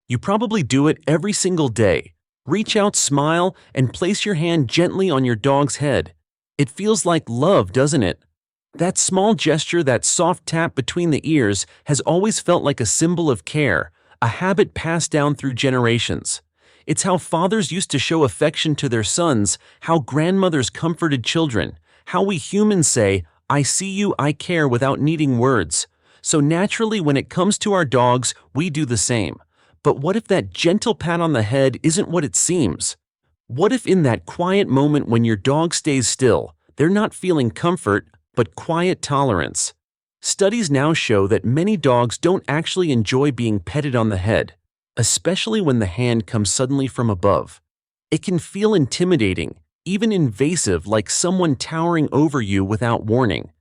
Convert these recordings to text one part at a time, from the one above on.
You probably do it every single day. Reach out, smile, and place your hand gently on your dog's head. It feels like love, doesn't it? That small gesture, that soft tap between the ears, has always felt like a symbol of care, a habit passed down through generations. It's how fathers used to show affection to their sons, how grandmothers comforted children, how we humans say, "I see you, I care," without needing words. So naturally, when it comes to our dogs, we do the same. But what if that gentle pat on the head isn't what it seems? What if in that quiet moment when your dog stays still, they're not feeling comfort, but quiet tolerance? Studies now show that many dogs don't actually enjoy being petted on the head, especially when the hand comes suddenly from above. It can feel intimidating, even invasive, like someone towering over you without warning.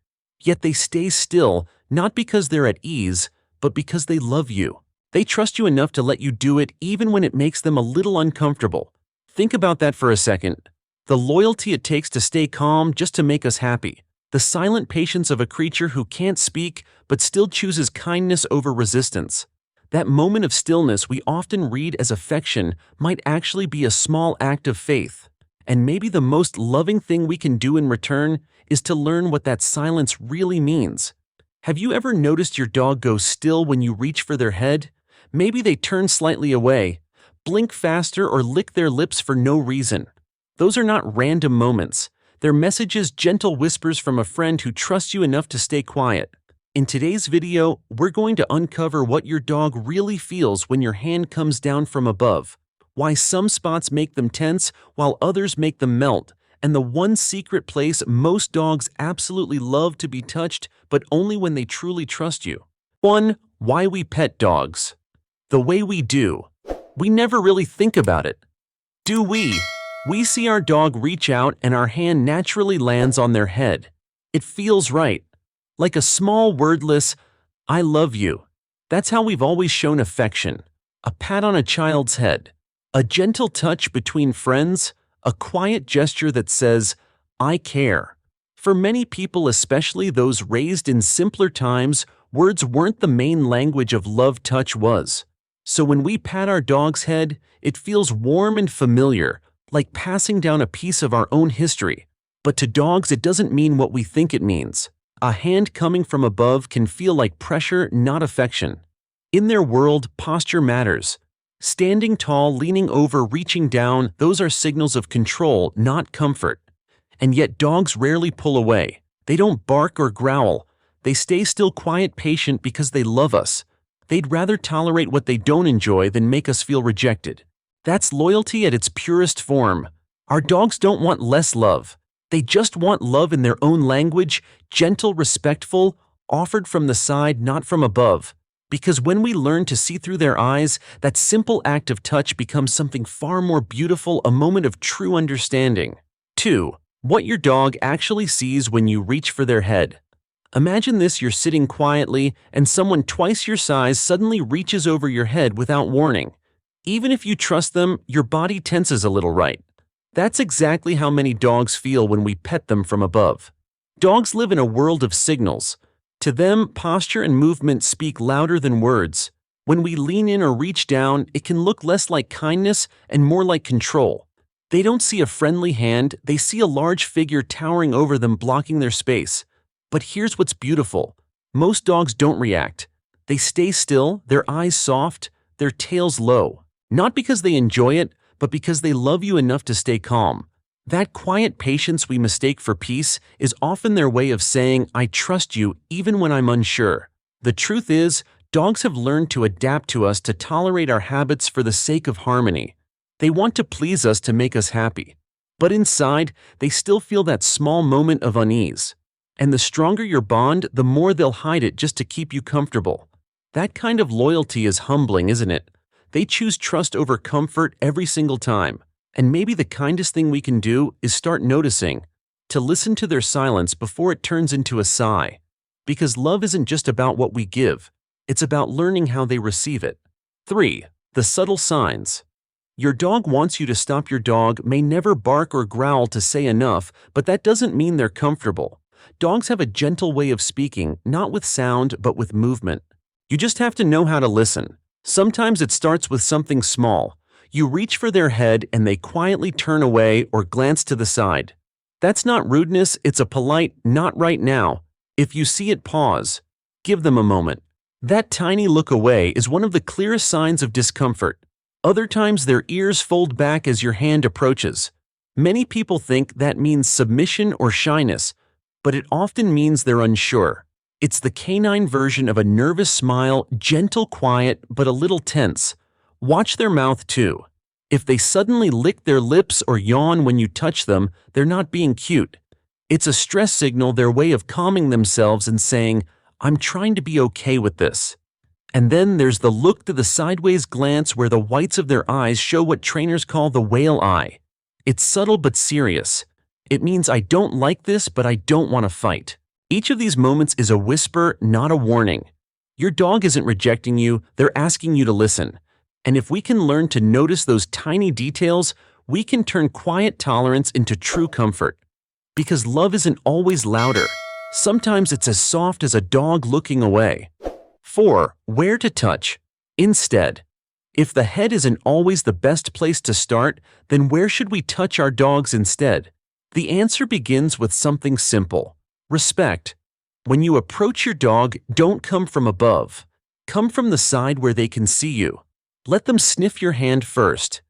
Yet they stay still, not because they're at ease, but because they love you. They trust you enough to let you do it even when it makes them a little uncomfortable. Think about that for a second. The loyalty it takes to stay calm just to make us happy. The silent patience of a creature who can't speak but still chooses kindness over resistance. That moment of stillness we often read as affection might actually be a small act of faith. And maybe the most loving thing we can do in return is to learn what that silence really means. Have you ever noticed your dog go still when you reach for their head? Maybe they turn slightly away, blink faster, or lick their lips for no reason. Those are not random moments. They're messages, gentle whispers from a friend who trusts you enough to stay quiet. In today's video, we're going to uncover what your dog really feels when your hand comes down from above, why some spots make them tense while others make them melt, and the one secret place most dogs absolutely love to be touched, but only when they truly trust you. 1. Why we pet dogs. The way we do. We never really think about it. Do we? We see our dog reach out and our hand naturally lands on their head. It feels right. Like a small wordless, "I love you." That's how we've always shown affection. A pat on a child's head. A gentle touch between friends. A quiet gesture that says, "I care." For many people, especially those raised in simpler times, words weren't the main language of love. Touch was. So when we pat our dog's head, it feels warm and familiar, like passing down a piece of our own history. But to dogs, it doesn't mean what we think it means. A hand coming from above can feel like pressure, not affection. In their world, posture matters. Standing tall, leaning over, reaching down, those are signals of control, not comfort. And yet dogs rarely pull away. They don't bark or growl. They stay still, quiet, patient because they love us. They'd rather tolerate what they don't enjoy than make us feel rejected. That's loyalty at its purest form. Our dogs don't want less love. They just want love in their own language, gentle, respectful, offered from the side, not from above. Because when we learn to see through their eyes, that simple act of touch becomes something far more beautiful, a moment of true understanding. 2. What your dog actually sees when you reach for their head. Imagine this: you're sitting quietly, and someone twice your size suddenly reaches over your head without warning. Even if you trust them, your body tenses a little, right? That's exactly how many dogs feel when we pet them from above. Dogs live in a world of signals. To them, posture and movement speak louder than words. When we lean in or reach down, it can look less like kindness and more like control. They don't see a friendly hand, they see a large figure towering over them, blocking their space. But here's what's beautiful. Most dogs don't react. They stay still, their eyes soft, their tails low. Not because they enjoy it, but because they love you enough to stay calm. That quiet patience we mistake for peace is often their way of saying, "I trust you even when I'm unsure." The truth is, dogs have learned to adapt to us, to tolerate our habits for the sake of harmony. They want to please us, to make us happy. But inside, they still feel that small moment of unease. And the stronger your bond, the more they'll hide it just to keep you comfortable. That kind of loyalty is humbling, isn't it? They choose trust over comfort every single time. And maybe the kindest thing we can do is start noticing, to listen to their silence before it turns into a sigh. Because love isn't just about what we give, it's about learning how they receive it. 3. The subtle signs. Your dog wants you to stop. Your dog may never bark or growl to say enough, but that doesn't mean they're comfortable. Dogs have a gentle way of speaking, not with sound, but with movement. You just have to know how to listen. Sometimes it starts with something small. You reach for their head and they quietly turn away or glance to the side. That's not rudeness, it's a polite, "not right now." If you see it, pause. Give them a moment. That tiny look away is one of the clearest signs of discomfort. Other times their ears fold back as your hand approaches. Many people think that means submission or shyness, but it often means they're unsure. It's the canine version of a nervous smile, gentle, quiet, but a little tense. Watch their mouth too. If they suddenly lick their lips or yawn when you touch them, they're not being cute. It's a stress signal, their way of calming themselves and saying, "I'm trying to be okay with this." And then there's the look, to the sideways glance where the whites of their eyes show what trainers call the whale eye. It's subtle but serious. It means I don't like this, but I don't want to fight. Each of these moments is a whisper, not a warning. Your dog isn't rejecting you, they're asking you to listen. And if we can learn to notice those tiny details, we can turn quiet tolerance into true comfort. Because love isn't always louder. Sometimes it's as soft as a dog looking away. 4. Where to touch. Instead. If the head isn't always the best place to start, then where should we touch our dogs instead? The answer begins with something simple. Respect. When you approach your dog, don't come from above. Come from the side where they can see you. Let them sniff your hand first.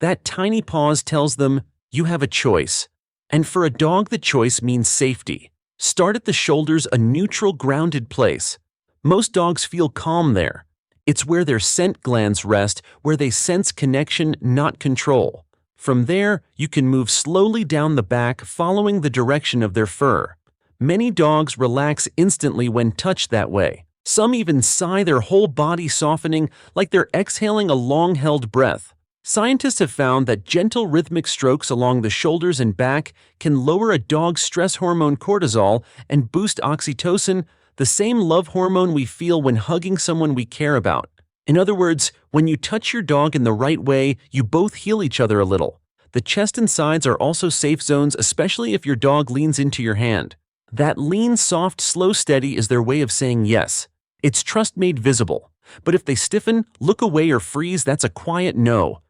That tiny pause tells them you have a choice. And for a dog, the choice means safety. Start at the shoulders, a neutral, grounded place. Most dogs feel calm there. It's where their scent glands rest, where they sense connection, not control. From there, you can move slowly down the back, following the direction of their fur. Many dogs relax instantly when touched that way. Some even sigh, their whole body softening, like they're exhaling a long-held breath. Scientists have found that gentle rhythmic strokes along the shoulders and back can lower a dog's stress hormone cortisol and boost oxytocin, the same love hormone we feel when hugging someone we care about. In other words, when you touch your dog in the right way, you both heal each other a little. The chest and sides are also safe zones, especially if your dog leans into your hand. That lean, soft, slow, steady is their way of saying yes. It's trust made visible. But if they stiffen, look away, or freeze, that's a quiet no.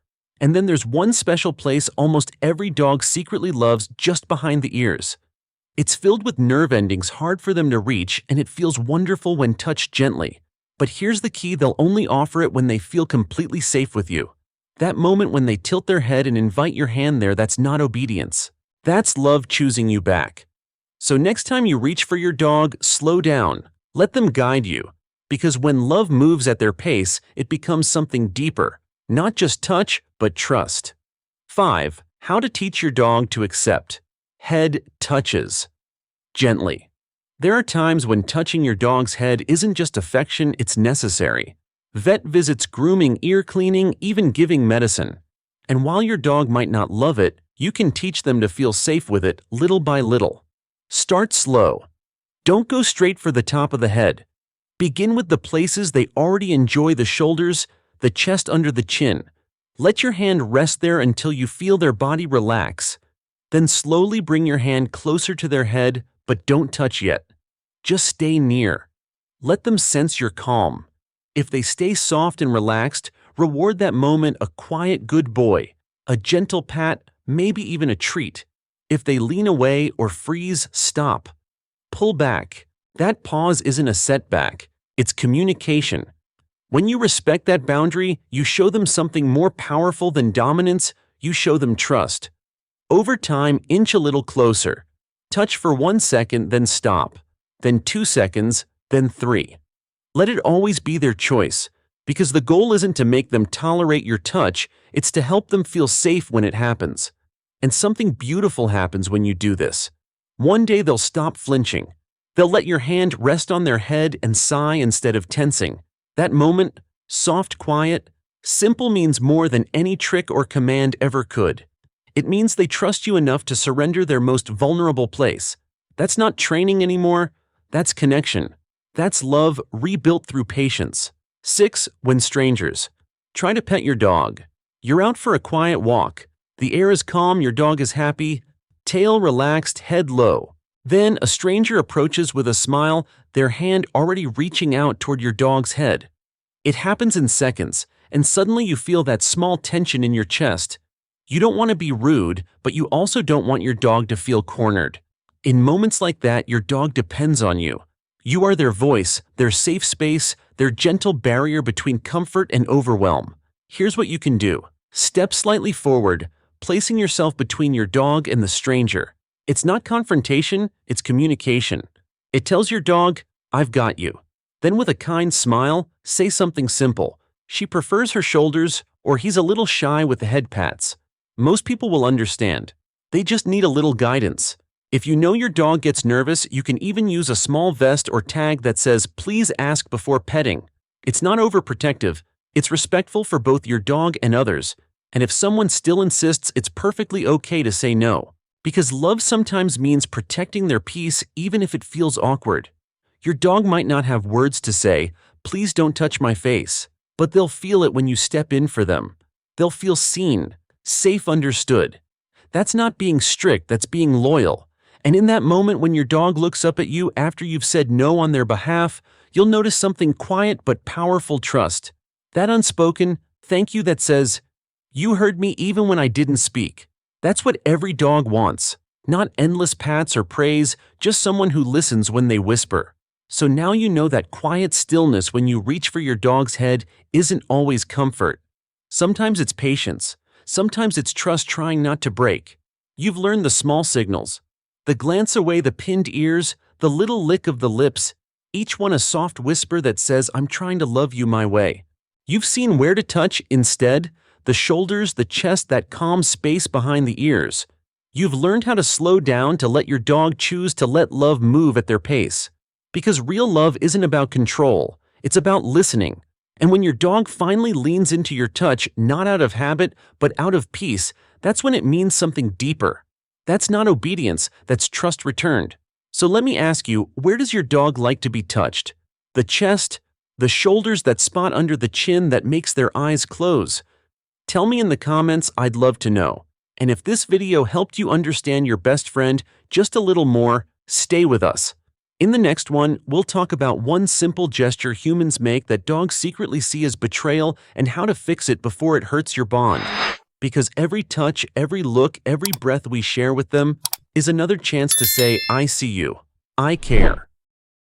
And then there's one special place almost every dog secretly loves, just behind the ears. It's filled with nerve endings hard for them to reach, and it feels wonderful when touched gently. But here's the key, they'll only offer it when they feel completely safe with you. That moment when they tilt their head and invite your hand there, that's not obedience. That's love choosing you back. So next time you reach for your dog, slow down. Let them guide you. Because when love moves at their pace, it becomes something deeper. Not just touch, but trust. 5. How to teach your dog to accept. Head touches. Gently. There are times when touching your dog's head isn't just affection, it's necessary. Vet visits, grooming, ear cleaning, even giving medicine. And while your dog might not love it, you can teach them to feel safe with it, little by little. Start slow. Don't go straight for the top of the head. Begin with the places they already enjoy, the shoulders, the chest, under the chin. Let your hand rest there until you feel their body relax. Then slowly bring your hand closer to their head, but don't touch yet. Just stay near. Let them sense your calm. If they stay soft and relaxed, reward that moment, a quiet good boy, a gentle pat, maybe even a treat. If they lean away or freeze, stop. Pull back. That pause isn't a setback, it's communication. When you respect that boundary, you show them something more powerful than dominance, you show them trust. Over time, inch a little closer. Touch for 1 second, then stop. Then 2 seconds, then 3. Let it always be their choice, because the goal isn't to make them tolerate your touch, it's to help them feel safe when it happens. And something beautiful happens when you do this. One day they'll stop flinching. They'll let your hand rest on their head and sigh instead of tensing. That moment, soft, quiet, simple, means more than any trick or command ever could. It means they trust you enough to surrender their most vulnerable place. That's not training anymore, that's connection. That's love rebuilt through patience. 6. When strangers. Try to pet your dog. You're out for a quiet walk. The air is calm, your dog is happy, tail relaxed, head low. Then a stranger approaches with a smile, their hand already reaching out toward your dog's head. It happens in seconds, and suddenly you feel that small tension in your chest. You don't want to be rude, but you also don't want your dog to feel cornered. In moments like that, your dog depends on you. You are their voice, their safe space, their gentle barrier between comfort and overwhelm. Here's what you can do. Step slightly forward, placing yourself between your dog and the stranger. It's not confrontation, it's communication. It tells your dog, "I've got you." Then with a kind smile, say something simple. "She prefers her shoulders," or "He's a little shy with the head pats." Most people will understand. They just need a little guidance. If you know your dog gets nervous, you can even use a small vest or tag that says, "Please ask before petting." It's not overprotective, it's respectful for both your dog and others. And if someone still insists, it's perfectly okay to say no. Because love sometimes means protecting their peace even if it feels awkward. Your dog might not have words to say, "Please don't touch my face," but they'll feel it when you step in for them. They'll feel seen, safe, understood. That's not being strict, that's being loyal. And in that moment when your dog looks up at you after you've said no on their behalf, you'll notice something quiet but powerful: trust. That unspoken thank you that says, "You heard me even when I didn't speak." That's what every dog wants. Not endless pats or praise, just someone who listens when they whisper. So now you know that quiet stillness when you reach for your dog's head isn't always comfort. Sometimes it's patience. Sometimes it's trust trying not to break. You've learned the small signals. The glance away, the pinned ears, the little lick of the lips, each one a soft whisper that says, "I'm trying to love you my way." You've seen where to touch instead, the shoulders, the chest, that calm space behind the ears. You've learned how to slow down, to let your dog choose, to let love move at their pace. Because real love isn't about control, it's about listening. And when your dog finally leans into your touch, not out of habit, but out of peace, that's when it means something deeper. That's not obedience, that's trust returned. So let me ask you, where does your dog like to be touched? The chest? The shoulders, that spot under the chin that makes their eyes close? Tell me in the comments, I'd love to know. And if this video helped you understand your best friend just a little more, stay with us. In the next one, we'll talk about one simple gesture humans make that dogs secretly see as betrayal and how to fix it before it hurts your bond. Because every touch, every look, every breath we share with them is another chance to say, "I see you. I care."